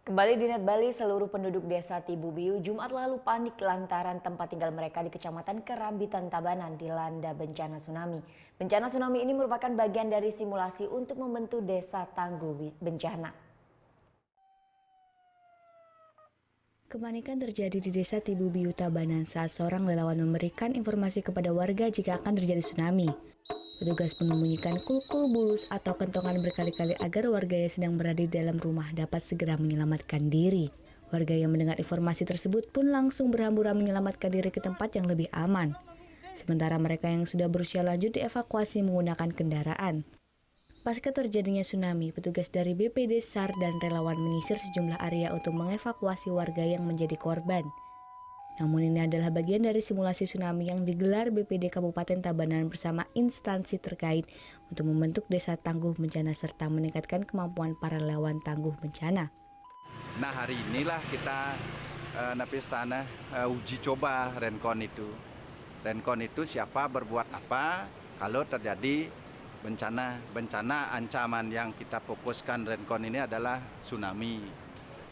Kembali di Net Bali, seluruh penduduk desa Tibubiu Jumat lalu panik lantaran tempat tinggal mereka di Kecamatan Kerambitan Tabanan dilanda bencana tsunami. Bencana tsunami ini merupakan bagian dari simulasi untuk membentuk desa tangguh bencana. Kepanikan terjadi di desa Tibubiu Tabanan saat seorang relawan memberikan informasi kepada warga jika akan terjadi tsunami. Petugas menyembunyikan kulkul bulus atau kentongan berkali-kali agar warga yang sedang berada di dalam rumah dapat segera menyelamatkan diri. Warga yang mendengar informasi tersebut pun langsung berhamburan menyelamatkan diri ke tempat yang lebih aman. Sementara mereka yang sudah berusia lanjut dievakuasi menggunakan kendaraan. Pasca terjadinya tsunami, petugas dari BPD SAR dan relawan menyisir sejumlah area untuk mengevakuasi warga yang menjadi korban. Namun ini adalah bagian dari simulasi tsunami yang digelar BPD Kabupaten Tabanan bersama instansi terkait untuk membentuk desa tangguh bencana serta meningkatkan kemampuan para relawan tangguh bencana. Nah, hari inilah kita uji coba Rencon itu. Rencon itu siapa berbuat apa kalau terjadi bencana ancaman yang kita fokuskan Rencon ini adalah tsunami.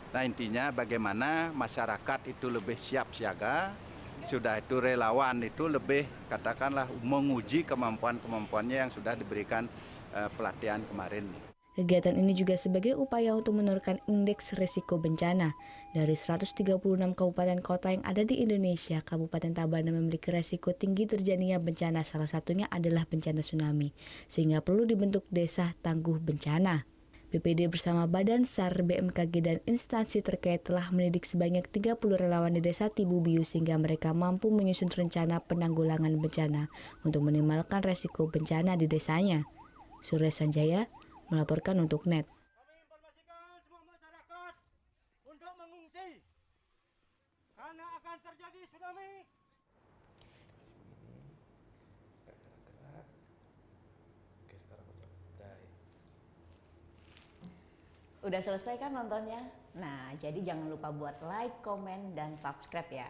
Nah, intinya bagaimana masyarakat itu lebih siap siaga, sudah itu relawan itu lebih katakanlah menguji kemampuannya yang sudah diberikan pelatihan kemarin. Kegiatan ini juga sebagai upaya untuk menurunkan indeks risiko bencana. Dari 136 kabupaten kota yang ada di Indonesia, Kabupaten Tabanan memiliki risiko tinggi terjadinya bencana, salah satunya adalah bencana tsunami, sehingga perlu dibentuk desa tangguh bencana. BPD bersama Badan SAR, BMKG, dan instansi terkait telah mendidik sebanyak 30 relawan di desa Tibubiu sehingga mereka mampu menyusun rencana penanggulangan bencana untuk minimalkan resiko bencana di desanya. Surya Sanjaya melaporkan untuk NET. Kami informasikan semua masyarakat untuk mengungsi karena akan terjadi tsunami. Udah selesai kan nontonnya? Nah, jadi jangan lupa buat like, komen, dan subscribe ya.